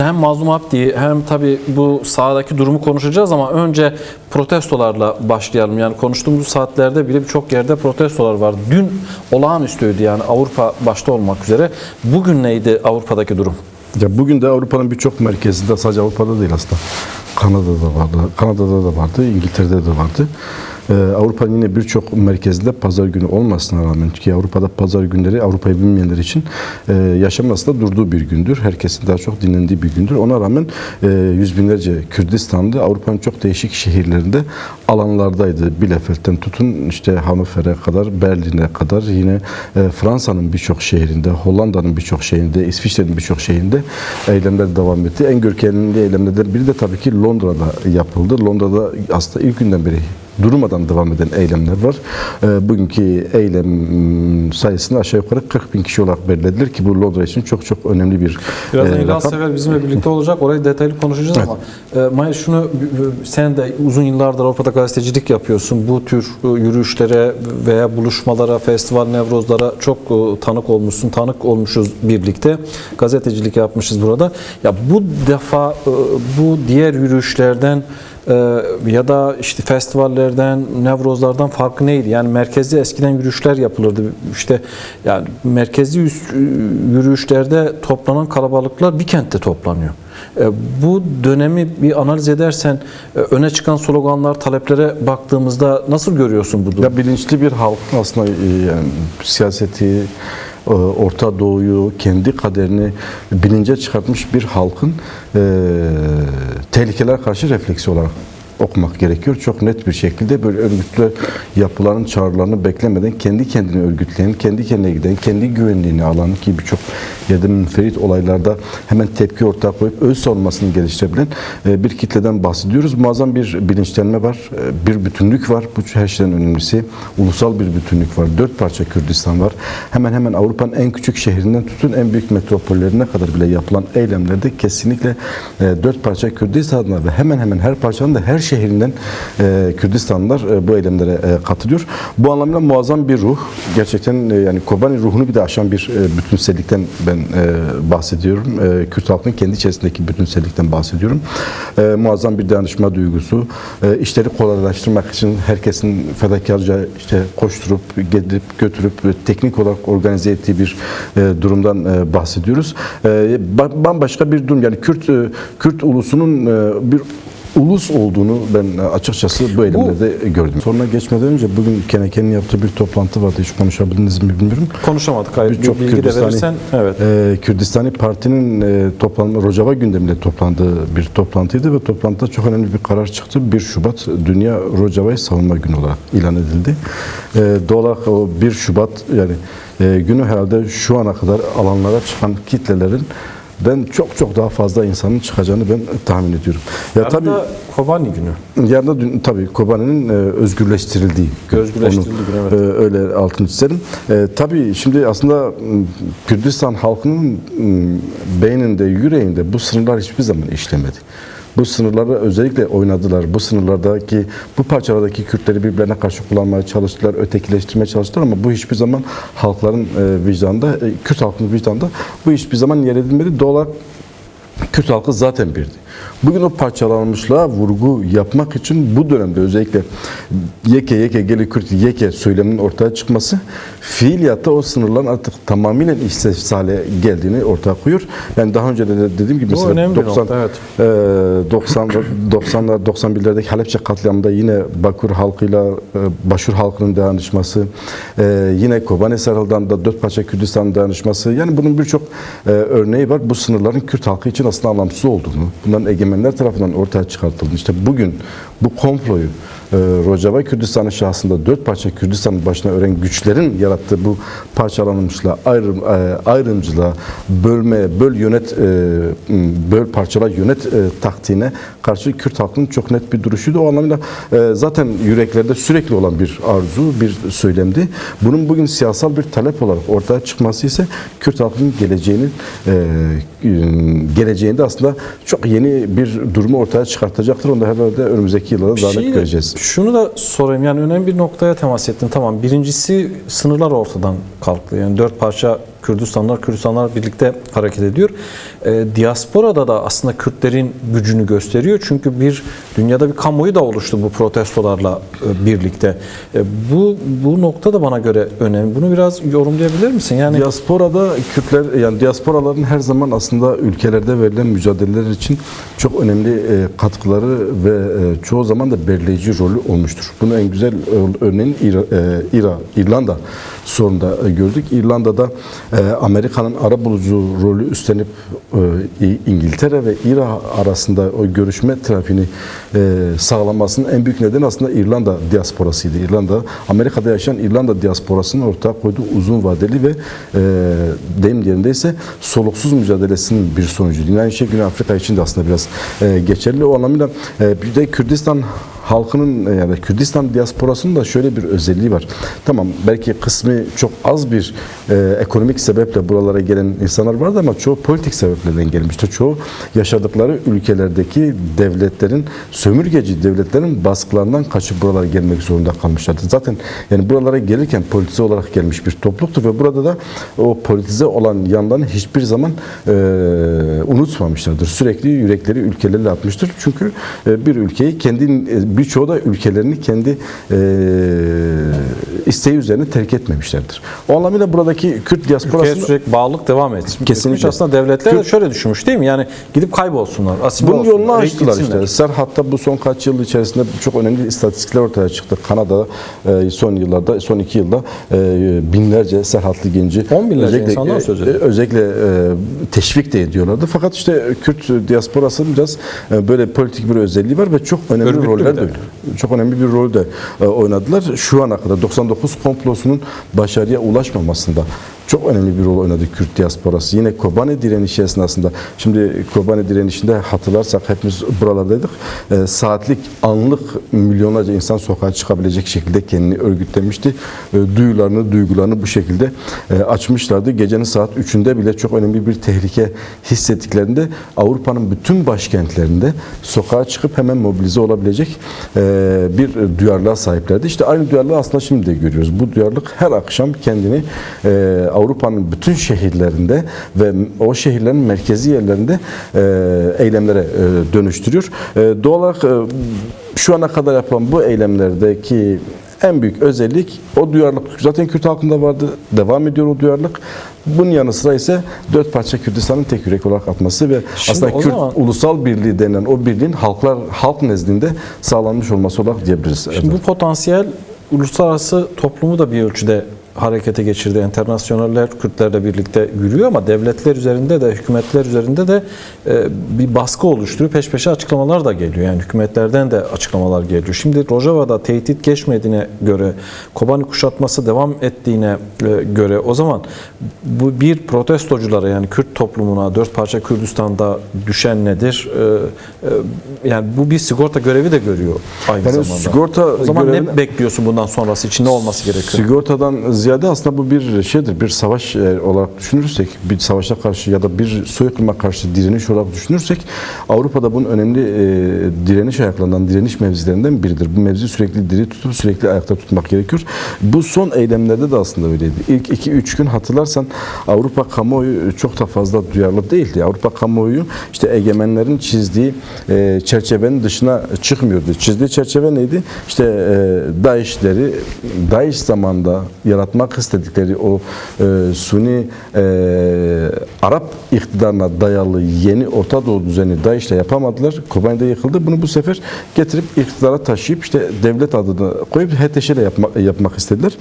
hem Mazlum Abdi'yi hem tabii bu sahadaki durumu konuşacağız ama önce protestolarla başlayalım. Yani konuştuğumuz saatlerde bile birçok yerde protestolar var. Dün olağanüstüydü yani Avrupa başta olmak üzere. Bugün neydi Avrupa'daki durum? Ya bugün de Avrupa'nın birçok merkezinde, sadece Avrupa'da değil aslında. Kanada'da da vardı, İngiltere'de de vardı. Avrupa'nın yine birçok merkezinde pazar günü olmasına rağmen, ki Avrupa'da pazar günleri Avrupa'yı bilmeyenler için yaşamasında durduğu bir gündür. Herkesin daha çok dinlendiği bir gündür. Ona rağmen yüz binlerce Kürdistanlı Avrupa'nın çok değişik şehirlerinde alanlardaydı. Bielefeld'ten tutun işte Hannover'e kadar, Berlin'e kadar, yine Fransa'nın birçok şehrinde, Hollanda'nın birçok şehrinde, İsviçre'nin birçok şehrinde eylemler devam etti. En görkemli eylemlerden biri de tabii ki Londra'da yapıldı. Londra'da aslında ilk günden beri durmadan devam eden eylemler var. Bugünkü eylem sayısını aşağı yukarı 40 bin kişi olarak belirlediler ki bu Londra için çok çok önemli bir birazdan İlhan Sever bizimle birlikte olacak. Orayı detaylı konuşacağız ama Mahir, şunu, sen de uzun yıllardır Avrupa'da gazetecilik yapıyorsun. Bu tür yürüyüşlere veya buluşmalara, festival, nevrozlara çok tanık olmuşsun. Tanık olmuşuz birlikte. Gazetecilik yapmışız burada. Ya bu defa bu diğer yürüyüşlerden ya da işte festivallerden, nevrozlardan farkı neydi? Yani merkezde eskiden yürüyüşler yapılırdı. İşte yani merkezli yürüyüşlerde toplanan kalabalıklar bir kentte toplanıyor. Bu dönemi bir analiz edersen öne çıkan sloganlar, taleplere baktığımızda nasıl görüyorsun bu durumu? Ya bilinçli bir halk aslında yani siyaseti, Orta Doğu'yu, kendi kaderini bilince çıkartmış bir halkın tehlikelere karşı refleksi olarak okumak gerekiyor. Çok net bir şekilde böyle örgütlü yapıların çağrılarını beklemeden kendi kendini örgütleyen, kendi kendine giden, kendi güvenliğini alan, ki birçok yerde münferit olaylarda hemen tepki ortaya koyup öz savunmasını geliştirebilen bir kitleden bahsediyoruz. Muazzam bir bilinçlenme var, bir bütünlük var. Bu her şeyden önemlisi. Ulusal bir bütünlük var. 4 parça Kürdistan var. Hemen hemen Avrupa'nın en küçük şehrinden tutun en büyük metropollerine kadar bile yapılan eylemlerde kesinlikle 4 parça Kürdistan'da ve hemen hemen her parçanın da her şehrinden Kürdistanlılar bu eylemlere katılıyor. Bu anlamda muazzam bir ruh. Gerçekten yani Kobani ruhunu bir de aşan bir bütünsellikten ben bahsediyorum. Kürt halkının kendi içerisindeki bütünsellikten bahsediyorum. Muazzam bir dayanışma duygusu. İşleri kolaylaştırmak için herkesin fedakarca işte koşturup, gelip götürüp teknik olarak organize ettiği bir durumdan bahsediyoruz. Bambaşka bir durum. Yani Kürt ulusunun bir ulus olduğunu ben açıkçası bu eylemlerde gördüm. Sonuna geçmeden önce bugün Keneke'nin yaptığı bir toplantı vardı. Hiç konuşabildiniz mi bilmiyorum. Konuşamadık. Birçok bilgi de verirsen. Evet. Kürdistani Parti'nin Rojava gündeminde toplandığı bir toplantıydı ve toplantıda çok önemli bir karar çıktı. 1 Şubat Dünya Rojava'yı Savunma Günü olarak ilan edildi. Doğal olarak o 1 Şubat yani günü herhalde şu ana kadar alanlara çıkan kitlelerin ben çok daha fazla insanın çıkacağını ben tahmin ediyorum. Ya yarın da Kobani günü. Yarın da tabii Kobani'nin özgürleştirildiği gün, evet. Öyle altını çizelim. Tabii şimdi aslında Kürdistan halkının beyninde, yüreğinde bu sınırlar hiçbir zaman işlemedi. Bu sınırları özellikle oynadılar. Bu sınırlardaki, bu parçalardaki Kürtleri birbirlerine karşı kullanmaya çalıştılar, ötekileştirmeye çalıştılar ama bu hiçbir zaman halkların vicdanında, Kürt halkının vicdanında bu hiçbir zaman yer edilmedi. Doğal olarak Kürt halkı zaten birdi. Bugün o parçalanmışlığa vurgu yapmak için bu dönemde özellikle yeke geli Kürt yeke söyleminin ortaya çıkması fiiliyatta o sınırların artık tamamıyla işlevsiz hale geldiğini ortaya koyuyor. Yani daha önce de dediğim gibi mesela 90'lar 91'lerdeki Halepçe katliamında yine Bakur halkıyla Başur halkının dayanışması, yine Kobani Sarıl'dan da 4 parça Kürdistan dayanışması, yani bunun birçok örneği var. Bu sınırların Kürt halkı için aslında anlamsız olduğunu, bunların egemenler tarafından ortaya çıkartıldı. İşte bugün bu komployu Rojava Kürdistan'ın şahsında 4 parça Kürdistan'ın başına ören güçlerin yarattığı bu parçalanmışlığa, ayrımcılığa, bölmeye, böl parçala yönet taktiğine karşı Kürt halkının çok net bir duruşuydu. O anlamıyla zaten yüreklerde sürekli olan bir arzu, bir söylemdi. Bunun bugün siyasal bir talep olarak ortaya çıkması ise Kürt halkının geleceğinde aslında çok yeni bir durumu ortaya çıkartacaktır. Onu da herhalde önümüzdeki yıllarda daha net göreceğiz. Şunu da sorayım, yani önemli bir noktaya temas ettin. Tamam, birincisi sınırlar ortadan kalktı. Yani 4 parça Kürdistanlar birlikte hareket ediyor. Diasporada da aslında Kürtlerin gücünü gösteriyor. Çünkü dünyada bir kamuoyu da oluştu bu protestolarla birlikte. Bu nokta da bana göre önemli. Bunu biraz yorumlayabilir misin? Yani Diasporada Kürtler, yani diasporaların her zaman aslında ülkelerde verilen mücadeleler için çok önemli katkıları ve çoğu zaman da belirleyici rolü olmuştur. Bunun en güzel örneğini İrlanda sorununda gördük. İrlanda'da Amerika'nın arabulucu rolü üstlenip İngiltere ve İran arasında o görüşme trafiğini sağlamasının en büyük nedeni aslında İrlanda diasporasıydı. Amerika'da yaşayan İrlanda diasporasının ortaya koyduğu uzun vadeli ve deyim yerindeyse soluksuz mücadelesinin bir sonucu. Aynı şey Güney Afrika için de aslında biraz geçerli. O anlamıyla bir de Kürdistan halkının yani Kürdistan diasporasının da şöyle bir özelliği var. Tamam, belki kısmı çok az bir ekonomik sebeple buralara gelen insanlar vardı ama çoğu politik sebeplerden gelmişti. Çoğu yaşadıkları ülkelerdeki devletlerin, sömürgeci devletlerin baskılarından kaçıp buralara gelmek zorunda kalmışlardı. Zaten yani buralara gelirken politize olarak gelmiş bir topluluktu ve burada da o politize olan yanlarını hiçbir zaman unutmamışlardır. Sürekli yürekleri ülkelerle atmıştır. Çünkü bir ülkeyi birçoğu da ülkelerini kendi isteği üzerine terk etmemişlerdir. O anlamıyla buradaki Kürt diasporasında sürekli bağlılık devam etsin. Kesinlikle. Aslında devletler de şöyle düşünmüş değil mi? Yani gidip kaybolsunlar. Bunun yolunu açtılar işte. Serhat'ta bu son kaç yıl içerisinde çok önemli istatistikler ortaya çıktı. Kanada'da son 2 yılda binlerce Serhatlı genci 10 binlerce insanlar söz ediyor. Özellikle teşvik de ediyorlardı. Fakat işte Kürt diasporasının biraz böyle politik bir özelliği var ve çok önemli Örgütlü roller de bir çok önemli bir rol de oynadılar. Şu ana kadar 99 komplosunun başarıya ulaşmamasında çok önemli bir rol oynadı Kürt diasporası. Yine Kobani direnişi esnasında, şimdi Kobani direnişinde hatırlarsak hepimiz buralardaydık. Saatlik, anlık milyonlarca insan sokağa çıkabilecek şekilde kendini örgütlemişti. Duygularını bu şekilde açmışlardı. Gecenin saat 3'ünde bile çok önemli bir tehlike hissettiklerinde Avrupa'nın bütün başkentlerinde sokağa çıkıp hemen mobilize olabilecek bir duyarlılığa sahiplerdi. İşte aynı duyarlılığı aslında şimdi de görüyoruz. Bu duyarlılık her akşam kendini Avrupa'nın bütün şehirlerinde ve o şehirlerin merkezi yerlerinde eylemlere dönüştürüyor. Doğal olarak şu ana kadar yapılan bu eylemlerdeki en büyük özellik o duyarlılık. Zaten Kürt halkında vardı, devam ediyor o duyarlılık. Bunun yanı sıra ise 4 parça Kürdistan'ın tek yürek olarak atması ve şimdi aslında Kürt ulusal birliği denilen o birliğin halk nezdinde sağlanmış olması olarak diyebiliriz. Şimdi bu potansiyel uluslararası toplumu da bir ölçüde harekete geçirdi. Enternasyonaller Kürtlerle birlikte yürüyor ama devletler üzerinde de hükümetler üzerinde de bir baskı oluşturuyor. Peş peşe açıklamalar da geliyor. Yani hükümetlerden de açıklamalar geliyor. Şimdi Rojava'da tehdit geçmediğine göre, Kobani kuşatması devam ettiğine göre o zaman bu bir protestoculara yani Kürt toplumuna 4 parça Kürdistan'da düşen nedir? Yani bu bir sigorta görevi de görüyor aynı zamanda. Sigorta o zaman görevi, ne bekliyorsun bundan sonrası için? Ne olması gerekiyor? Sigortadan ziyade aslında bu bir şeydir, bir savaş olarak düşünürsek, bir savaşa karşı ya da bir soykırıma karşı direniş olarak düşünürsek, Avrupa'da bunun önemli direniş ayaklarından, direniş mevzilerinden biridir. Bu mevzi sürekli diri tutup sürekli ayakta tutmak gerekiyor. Bu son eylemlerde de aslında öyleydi. İlk 2-3 gün hatırlarsan Avrupa kamuoyu çok da fazla duyarlı değildi. Avrupa kamuoyu işte egemenlerin çizdiği çerçevenin dışına çıkmıyordu. Çizdiği çerçeve neydi? İşte DAEŞ zamanında yaratmak istedikleri o Suni Arap iktidarına dayalı yeni Orta Doğu düzeni DAEŞ'le yapamadılar. Kobani'de yıkıldı. Bunu bu sefer getirip iktidara taşıyıp işte devlet adını koyup HTŞ ile yapmak istediler.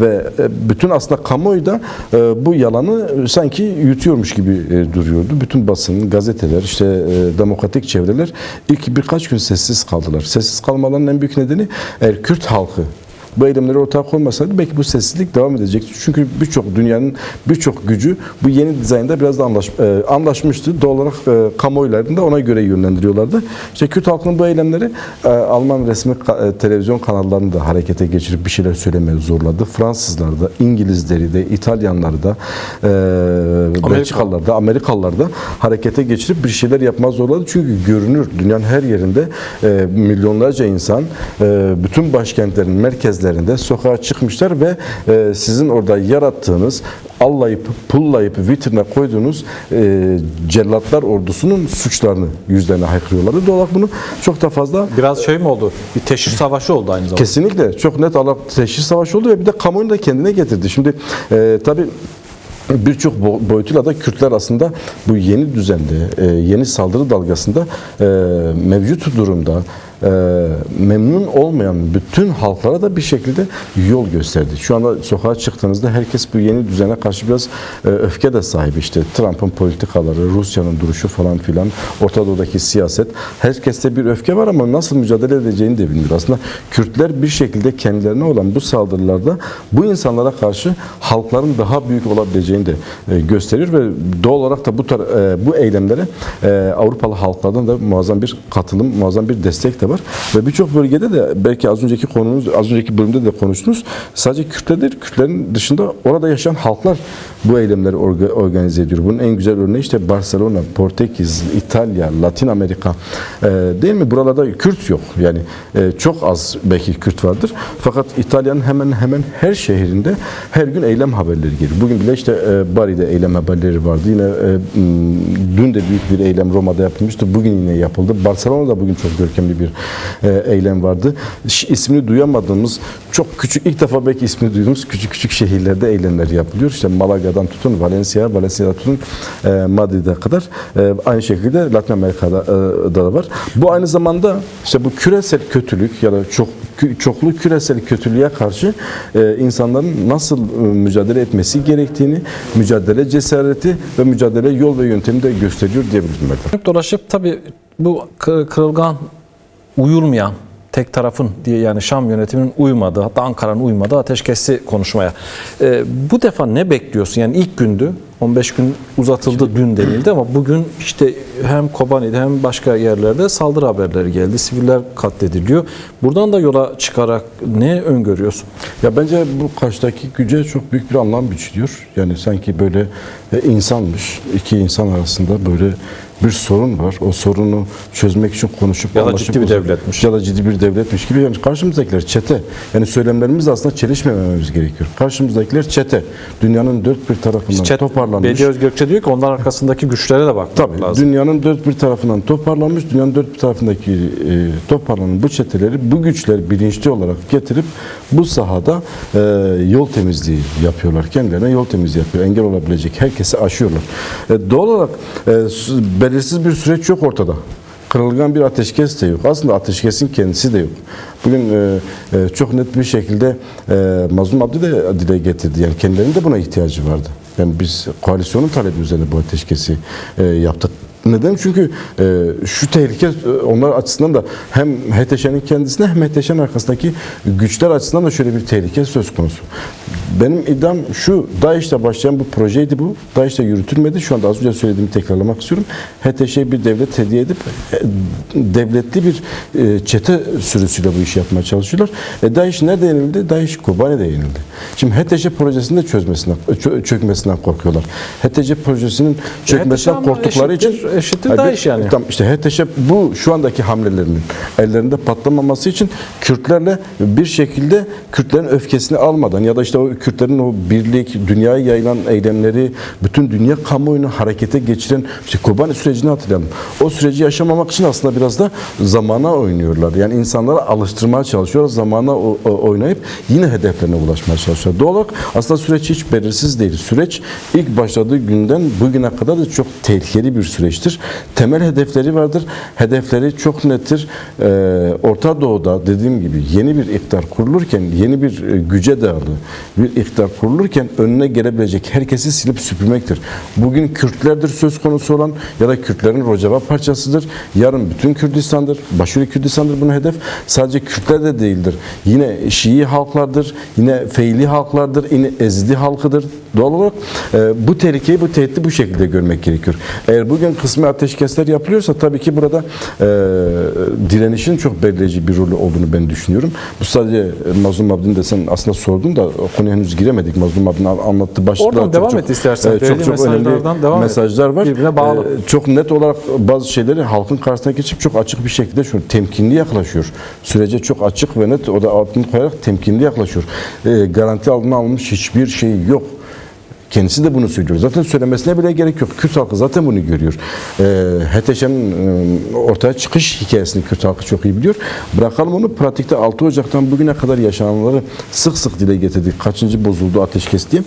Ve bütün aslında kamuoyu da bu yalanı sanki yutuyormuş gibi duruyordu. Bütün basın, gazeteler, işte demokratik çevreler ilk birkaç gün sessiz kaldılar. Sessiz kalmalarının en büyük nedeni eğer Kürt halkı bu eylemlere ortak olmasaydı belki bu sessizlik devam edecekti. Çünkü dünyanın birçok gücü bu yeni dizaynda biraz da anlaşmıştı. Doğal olarak kamuoylarını da ona göre yönlendiriyorlardı. İşte Kürt halkının bu eylemleri Alman resmi televizyon kanallarını da harekete geçirip bir şeyler söylemeye zorladı. Fransızlar da, İngilizleri de, İtalyanları da, Belçikalılar da, Amerikalılar da harekete geçirip bir şeyler yapmaya zorladı. Çünkü görünür dünyanın her yerinde milyonlarca insan bütün başkentlerin merkezlerinde merkezlerinde sokağa çıkmışlar ve sizin orada yarattığınız, allayıp, pullayıp vitrine koyduğunuz cellatlar ordusunun suçlarını yüzlerine haykırıyorlardı. Doğal olarak bunu çok da fazla Biraz şey mi oldu? Bir teşhir savaşı oldu aynı zamanda. kesinlikle çok net teşhis savaşı oldu ve bir de kamuoyunu da kendine getirdi. Şimdi tabii birçok boyutuyla da Kürtler aslında bu yeni düzende, yeni saldırı dalgasında mevcut durumda memnun olmayan bütün halklara da bir şekilde yol gösterdi. Şu anda sokağa çıktığınızda herkes bu yeni düzene karşı biraz öfke de sahibi. İşte Trump'ın politikaları, Rusya'nın duruşu falan filan, Orta Doğu'daki siyaset. Herkeste bir öfke var ama nasıl mücadele edeceğini de bilmiyor. Aslında Kürtler bir şekilde kendilerine olan bu saldırılarda bu insanlara karşı halkların daha büyük olabileceğini de gösteriyor ve doğal olarak da bu eylemlere Avrupalı halklardan da muazzam bir katılım, muazzam bir destek de var. Ve birçok bölgede de belki az önceki bölümde de konuştunuz. Sadece Kürtler değil, Kürtlerin dışında orada yaşayan halklar bu eylemleri organize ediyor. Bunun en güzel örneği işte Barcelona, Portekiz, İtalya, Latin Amerika değil mi? Buralarda Kürt yok. Yani çok az belki Kürt vardır. Fakat İtalya'nın hemen her şehrinde her gün eylem haberleri geliyor. Bugün bile işte Bari'de eylem haberleri vardı. Yine dün de büyük bir eylem Roma'da yapılmıştı. Bugün yine yapıldı. Barcelona'da bugün çok görkemli bir eylem vardı. İsmini duyamadığımız çok küçük, ilk defa belki ismini duyduğumuz küçük şehirlerde eylemler yapılıyor. İşte Malaga'dan tutun Valencia'dan tutun Madrid'e kadar aynı şekilde Latin Amerika'da da var. Bu aynı zamanda işte bu küresel kötülük ya da çoklu küresel kötülüğe karşı insanların nasıl mücadele etmesi gerektiğini, mücadele cesareti ve mücadele yol ve yöntemi de gösteriyor diyebilirim. Dolaşıp tabii bu kırılgan, uyulmayan tek tarafın diye yani Şam yönetiminin uymadığı, hatta Ankara'nın uymadığı ateşkesi konuşmaya. Bu defa ne bekliyorsun? Yani ilk gündü, 15 gün uzatıldı dün denildi ama bugün işte hem Kobani'de hem başka yerlerde saldırı haberleri geldi. Siviller katlediliyor. Buradan da yola çıkarak ne öngörüyorsun? Ya bence bu karşıdaki güce çok büyük bir anlam biçiliyor. Yani sanki böyle insanmış, iki insan arasında böyle bir sorun var. O sorunu çözmek için konuşup ya da ciddi bir devletmiş. Ya da ciddi bir devletmiş gibi. Yani karşımızdakiler çete. Yani söylemlerimiz aslında çelişmememiz gerekiyor. Karşımızdakiler çete. Dünyanın dört bir tarafından toparlanmış. Bediye Özgökçe diyor ki onların arkasındaki güçlere de bakmak lazım. Dünyanın dört bir tarafından toparlanmış. Dünyanın dört bir tarafındaki toparlanan bu çeteleri, bu güçler bilinçli olarak getirip bu sahada yol temizliği yapıyorlar. Kendilerine yol temizliği yapıyor. Engel olabilecek herkesi aşıyorlar. Doğal olarak belirsiz bir süreç yok ortada. Kırılgan bir ateşkes de yok. Aslında ateşkesin kendisi de yok. Bugün çok net bir şekilde Mazlum Abdi de dile getirdi. Yani kendilerinin de buna ihtiyacı vardı. Yani biz koalisyonun talebi üzerine bu ateşkesi yaptık. Neden? Çünkü şu tehlike onlar açısından da hem HTŞ'nin kendisine hem HTŞ'nin arkasındaki güçler açısından da şöyle bir tehlike söz konusu. Benim iddiam şu, DAEŞ'le başlayan bu projeydi bu. DAEŞ'le yürütülmedi. Şu anda az önce söylediğimi tekrarlamak istiyorum. HTŞ'ye bir devlet hediye edip devletli bir çete sürüsüyle bu işi yapmaya çalışıyorlar. DAEŞ nerede yenildi? DAEŞ Kobani'de yenildi. Şimdi HTŞ projesini de çökmesinden korkuyorlar. HTŞ projesinin çökmesinden korktukları için eşittir DAEŞ yani. Tam işte HTŞ bu şu andaki hamlelerinin ellerinde patlamaması için Kürtlerle bir şekilde Kürtlerin öfkesini almadan ya da işte o Kürtlerin o birlik, dünyaya yayılan eylemleri, bütün dünya kamuoyunu harekete geçiren işte Kobani sürecini hatırlayalım. O süreci yaşamamak için aslında biraz da zamana oynuyorlar. Yani insanlara alıştırmaya çalışıyorlar. Zamana oynayıp yine hedeflerine ulaşmaya çalışıyorlar. Doğal olarak aslında süreç hiç belirsiz değil. Süreç ilk başladığı günden bugüne kadar da çok tehlikeli bir süreçtir. Temel hedefleri vardır. Hedefleri çok nettir. Orta Doğu'da dediğim gibi yeni bir iktidar kurulurken, yeni bir güce dayalı bir iktidar kurulurken önüne gelebilecek herkesi silip süpürmektir. Bugün Kürtlerdir söz konusu olan ya da Kürtlerin Rojava parçasıdır. Yarın bütün Kürdistan'dır. Başarılı Kürdistan'dır bunun hedef. Sadece Kürtler de değildir. Yine Şii halklardır. Yine Feyli halklardır. Yine Ezidi halkıdır. Doğal olarak bu tehlikeyi, bu tehdidi bu şekilde görmek gerekiyor. Eğer bugün kısmi ateşkesler yapılıyorsa tabii ki burada direnişin çok belirleyici bir rolü olduğunu ben düşünüyorum. Bu sadece Mazlum Abdi'nin de sen aslında sordun da o konuya henüz giremedik. Mazlum Abdi'nin anlattığı başlıklar Oradan devam et istersen. çok önemli devam mesajlar var. Birbirine bağlı. Çok net olarak bazı şeyleri halkın karşısına geçip çok açık bir şekilde şu temkinli yaklaşıyor. Sürece çok açık ve net, o da altını koyarak temkinli yaklaşıyor. Garanti altına alınmış hiçbir şey yok. Kendisi de bunu söylüyor. Zaten söylemesine bile gerek yok. Kürt halkı zaten bunu görüyor. HTŞ'nin ortaya çıkış hikayesini Kürt halkı çok iyi biliyor. Bırakalım onu, pratikte 6 Ocak'tan bugüne kadar yaşananları sık sık dile getirdik. Kaçıncı bozuldu ateşkes diye.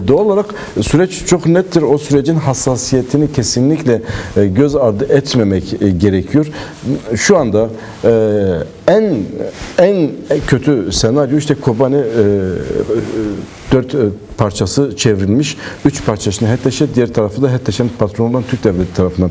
Doğal olarak süreç çok nettir. O sürecin hassasiyetini kesinlikle göz ardı etmemek gerekiyor. Şu anda en kötü senaryo işte Kobani 4 parçası çevrilmiş. 3 parçasını HTŞ, diğer tarafı da HTŞ'nin patronu olan Türk Devleti tarafından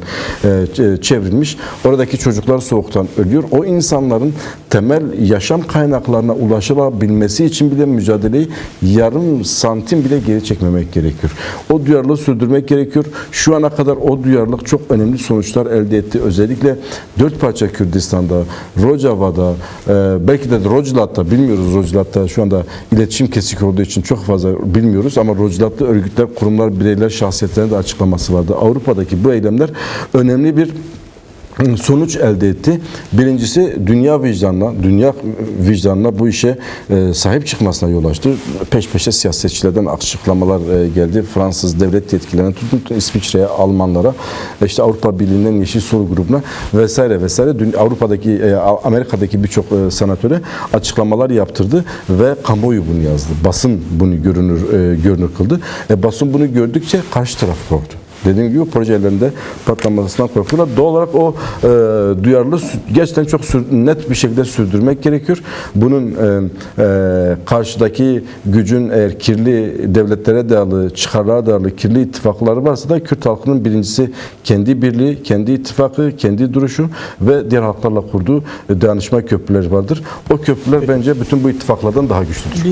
çevrilmiş. Oradaki çocuklar soğuktan ölüyor. O insanların temel yaşam kaynaklarına ulaşılabilmesi için bile mücadeleyi yarım santim bile geri çekmemek gerekiyor. O duyarlılığı sürdürmek gerekiyor. Şu ana kadar o duyarlılık çok önemli sonuçlar elde etti. Özellikle 4 parça Kürdistan'da, Rojava'da, belki de Rojlat'ta, bilmiyoruz, Rojlat'ta şu anda iletişim kesik olduğu için çok fazla bilmiyoruz ama Rojlat'ta örgütler, kurumlar, bireyler, şahsiyetlerine de açıklaması vardı. Avrupa'daki bu eylemler önemli bir sonuç elde etti. Birincisi dünya vicdanına bu işe sahip çıkmasına yol açtı. Peş peşe siyasetçilerden açıklamalar geldi. Fransız devlet yetkililerine tutun İsviçre'ye, Almanlara, işte Avrupa Birliği'nden Yeşil Sol grubuna vesaire vesaire. Avrupa'daki, Amerika'daki birçok senatöre açıklamalar yaptırdı ve kamuoyu bunu yazdı. Basın bunu görünür kıldı. Basın bunu gördükçe karşı taraf korktu. Dediğim gibi projelerinde patlamasından korkuyorlar. Doğal olarak o duyarlılığı gerçekten çok net bir şekilde sürdürmek gerekiyor. Bunun karşıdaki gücün eğer kirli devletlere dayalı, çıkarlara dayalı kirli ittifakları varsa da Kürt halkının birincisi kendi birliği, kendi ittifakı, kendi duruşu ve diğer halklarla kurduğu dayanışma köprüleri vardır. O köprüler bence bütün bu ittifaklardan daha güçlüdür.